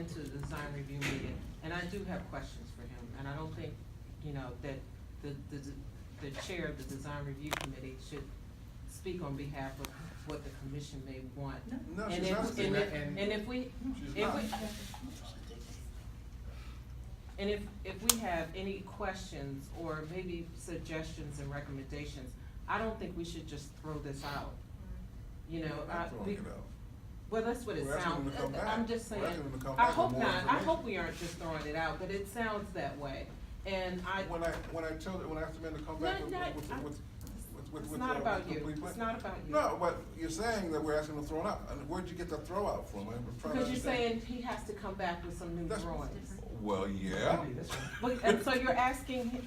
been to the design review meeting, and I do have questions for him, and I don't think, you know, that the chair of the design review committee should speak on behalf of what the commission may want. No, And she's if- not and saying if- that, And if we, she's if not. we, and if we have any questions or maybe suggestions and recommendations, I don't think we should just throw this out. You know, We're not throwing it out. well, that's what it We're asking sounds, them to come back. I'm just saying, We're asking them to come I back with hope more not, I information. hope we aren't just throwing it out, but it sounds that way, and I. When I asked the man to come back with It's not about you, complete plan. it's not about you. No, but you're saying that we're asking him to throw it out, and where'd you get the throw out from? I'm trying to Because you're understand. saying he has to come back with some new That's- drawings. Well, yeah. But, and so you're asking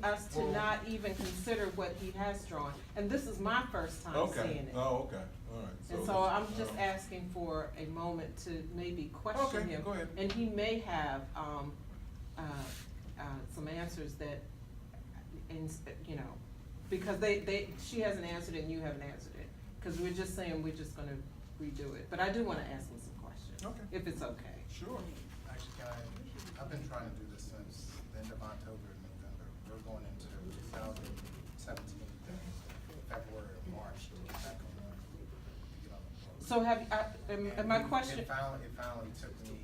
us to Well- not even consider what he has drawn, and this is my first time Okay, seeing it. oh, okay, all right. And so I'm just asking for a moment to maybe question Okay, him. go ahead. And he may have, some answers that, and, you know, because she hasn't answered it and you haven't answered it. Cause we're just saying we're just gonna redo it, but I do wanna ask him some questions. Okay. If it's okay. Sure. Actually, I've been trying to do this since the end of October and November. We're going into 2017, February or March, to get back on the, you know. So and my question. It finally took me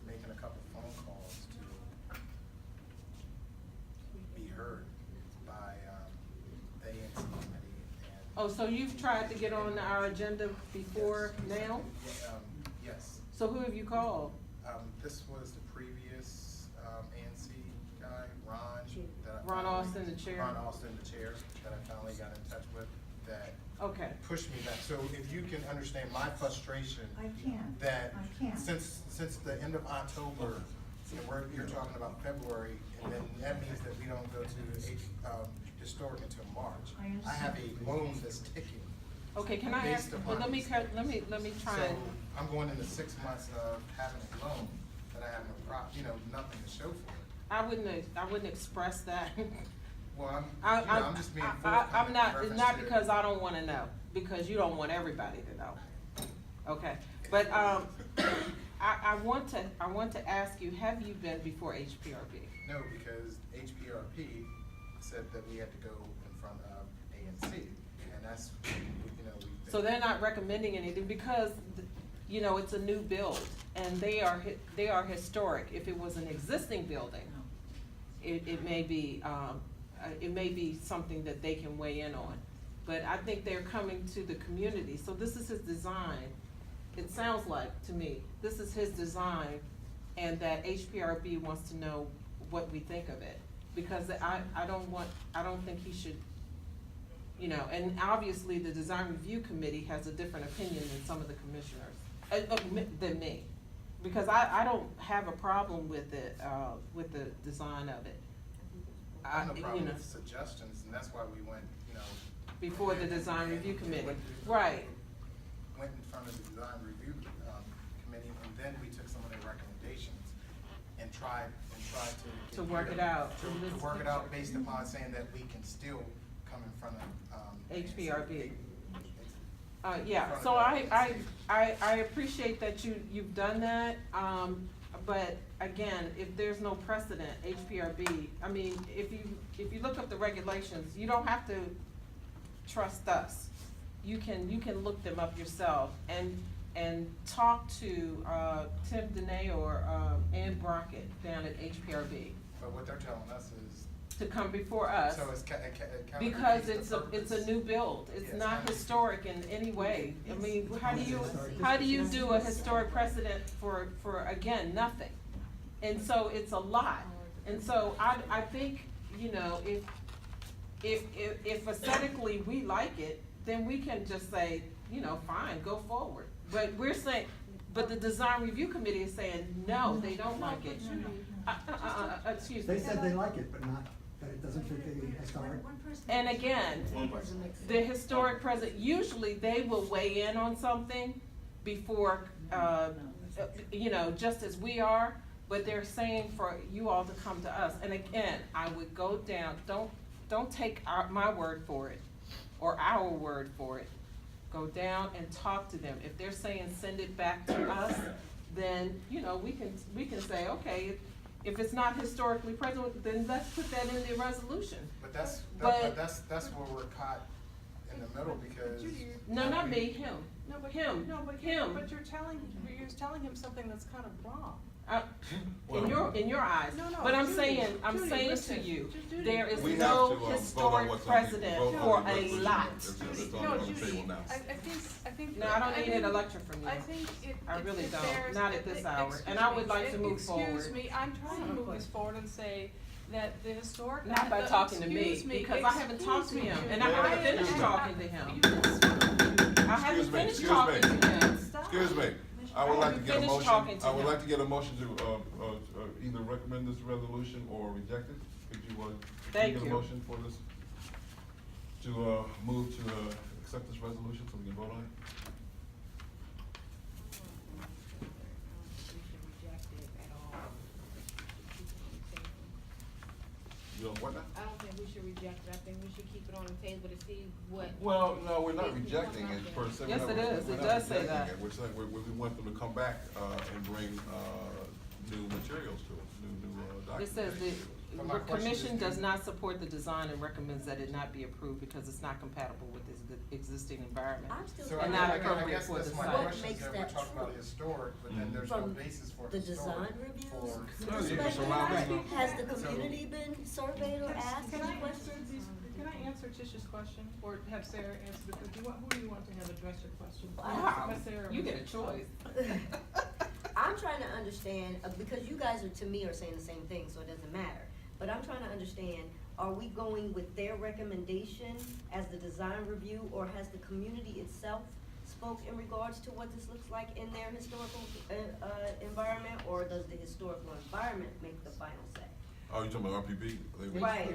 making a couple phone calls to be heard by, the ANC committee and. Oh, so you've tried to get on our agenda before now? Yes. So who have you called? This was the previous, ANC guy, Ron. that I Ron finally- Austin, the chair? Ron Austin, the chair, that I finally got in touch with, that Okay. pushed me back. So if you can understand my frustration. I can. That I can. since the end of October, and you're talking about February, and then that means that we don't go to historic until March. I have a loan that's ticking. Okay, can I ask, Based well, upon let me these try So and, I'm going into 6 months of having a loan that I have nothing to show for it. I wouldn't express that. Well, I'm I'm just being forthcoming. I'm in not, it's reference not to- because I don't wanna know, because you don't want everybody to know. Okay, but, I want to ask you, have you been before HPRB? No, because HPRP said that we had to go in front of ANC, and that's, we've been. So they're not recommending anything because, you know, it's a new build and they are historic. If it was an existing building, it may be something that they can weigh in on. But I think they're coming to the community, so this is his design. It sounds like, to me, this is his design and that HPRB wants to know what we think of it. Because I don't think he should, you know, and obviously the design review committee has a different opinion than some of the commissioners, than me. Because I don't have a problem with it, with the design of it. I have no you problem know, with suggestions, and that's why we went, before the design review committee, went- right, Went in front of the design review, committee, and then we took some of their recommendations and tried to. To work it out. To work it out based upon saying that we can still come in front of, HPRB. in yeah, front so of the I appreciate that you've done that, but again, if there's no precedent, HPRB, I mean, if you look up the regulations, you don't have to trust us. You can look them up yourself and talk to, Tim Dene or, Ann Brockett down at HPRB But what they're telling us is, to come before us. so it kind of. Because it's a new build, it's Yes, not I- historic in any way. I mean, how do you do a historic precedent for again, nothing? And so it's a lot. And so I think, you know, if aesthetically we like it, then we can just say, you know, fine, go forward. But we're saying, but the design review committee is saying, no, they don't like it. Excuse me. They said they like it, but it doesn't fit the historic. And again, the historic president, usually they will weigh in on something before, you know, just as we are, but they're saying for you all to come to us. And again, I would go down, don't take my word for it, or our word for it. Go down and talk to them. If they're saying send it back to us, then, you know, we can say, okay, if it's not historically present, then let's put that in the resolution. But that's But- where we're caught in the middle because. No, not me, him. No, but Him. No, but Him. But you're telling him something that's kind of wrong. In your eyes. No, no, But I'm Judy, saying Judy, to listen, you, Judy. there is We have no to, vote on historic what's on the- precedent vote on for the a resolution. lot. It's on No, the Judy, table now. I think. No, I don't need think- a lecture from you. I think I really if don't, there's- not at this hour, excuse and I would me, like to move Excuse forward. me, I'm trying to move this forward and say that the historic. Not by talking to me, excuse because I haven't talked to excuse me, him, Judy. and I haven't finished am- talking to him. You I haven't Excuse me, finished excuse talking me. to him. Stop. Excuse me, I would I like to haven't get a finished motion, talking to I would him. like to get a motion to, either recommend this resolution or reject it. Could you, Thank get a you. motion for this? To, move to, accept this resolution so we can vote on it? We should reject it at all. You don't, what now? I don't think we should reject it, I think we should keep it on the table to see what. Well, no, we're not They can rejecting come it out per there. se. Yes, We're it not- is. we're It not does say rejecting that. it. We're saying, we want them to come back, and bring, new materials to it, new It documents. says But my the question is, commission do- does not support the design and recommends that it not be approved because it's not compatible with its existing environment. I'm still So And I not guess- I appropriate guess for that's the my site. question, What makes is that we're that talking about true? historic, but then there's no From basis for the historic. design reviews for- No, you perspective, surrounding them. has the community been surveyed or asked Can any I questions? answer these, can I answer Tish's question, or have Sarah answer the, who do you want to have address your question? Wow, Let Sarah you get a answer. choice. I'm trying to understand, because you guys are, to me, are saying the same thing, so it doesn't matter. But I'm trying to understand, are we going with their recommendation as the design review, or has the community itself spoke in regards to what this looks like in their historical, environment, or does the historical environment make the final say? Oh, you talking about RPP? Right,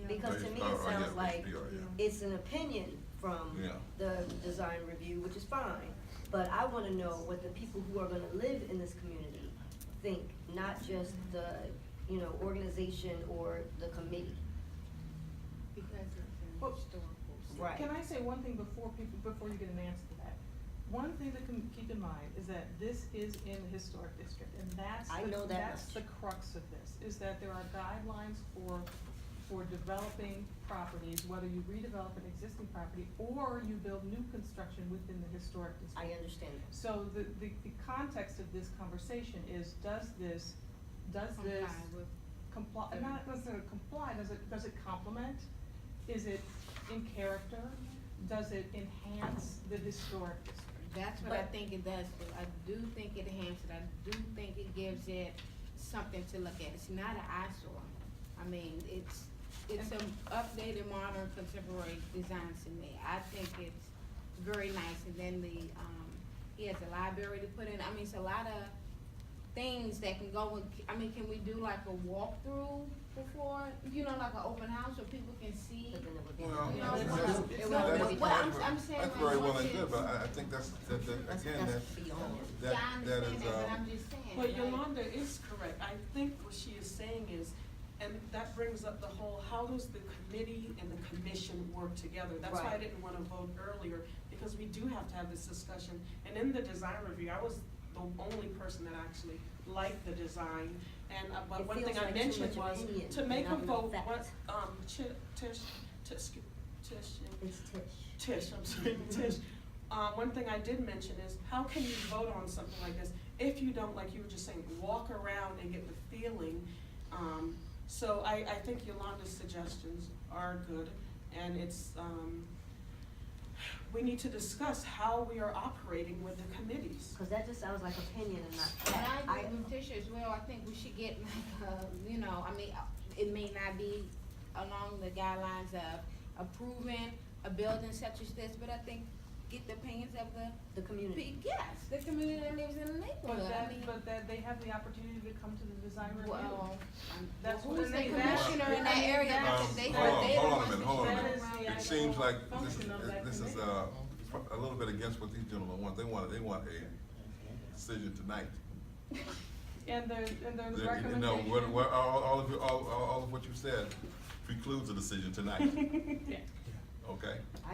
because to me, Oh, it yeah, sounds like HPR, yeah. it's an opinion from Yeah. the design review, which is fine. But I wanna know what the people who are gonna live in this community think, not just the, organization or the committee. Because it's an Well, historical. Right. Can I say one thing before you get an answer to that? One thing to keep in mind is that this is in the historic district, and I know that that's much. the crux of this, is that there are guidelines for developing properties, whether you redevelop an existing property or you build new construction within the historic district. I understand that. So the context of this conversation is, does this Comply with. comply, not necessarily comply, does it complement? Is it in character? Does it enhance the historic district? That's what I But- think it does, I do think it enhances it, I do think it gives it something to look at, it's not an eyesore. I mean, it's an updated, modern, contemporary design to me, I think it's very nice, and then he has a library to put in, I mean, it's a lot of things that can go with, can we do like a walkthrough before, like an open house so people can see? But then it would be. Well, You know, that's- what- that's- it no, won't be what I'm possible. saying, That's like, very well once and good, it's- but I think that's, That's again, beyond. Yeah, I that understand is, that, but I'm just saying. But like- Yolanda is correct. I think what she is saying is, and that brings up the whole, how does the committee and the commission work together? That's why I Right. didn't wanna vote earlier, because we do have to have this discussion. And in the design review, I was the only person that actually liked the design. And, but It one feels thing I like too mentioned much was, opinion to make a and not vote, enough what, facts. Tish, It's Tish. I'm sorry, Tish. One thing I did mention is, how can you vote on something like this if you don't, like you were just saying, walk around and get the feeling? So I think Yolanda's suggestions are good, and it's, we need to discuss how we are operating with the committees. Cause that just sounds like opinion and not And fact. I agree with Tisha as well, I think we should get like, it may not be along the guidelines of approving a building such as this, but I think get the opinions of The community. yes, the community that lives in the neighborhood, But that they have the opportunity to come to the design review. well, That's who's what the they- commissioner in that area, because they, Hold on, they hold the on a ones minute, that hold on a should minute. run That It is the seems like function of that this is, committee. a little bit against what these gentlemen want. They want a decision tonight. And the You recommendation. know, all of what you said precludes a decision tonight, Yeah. okay? I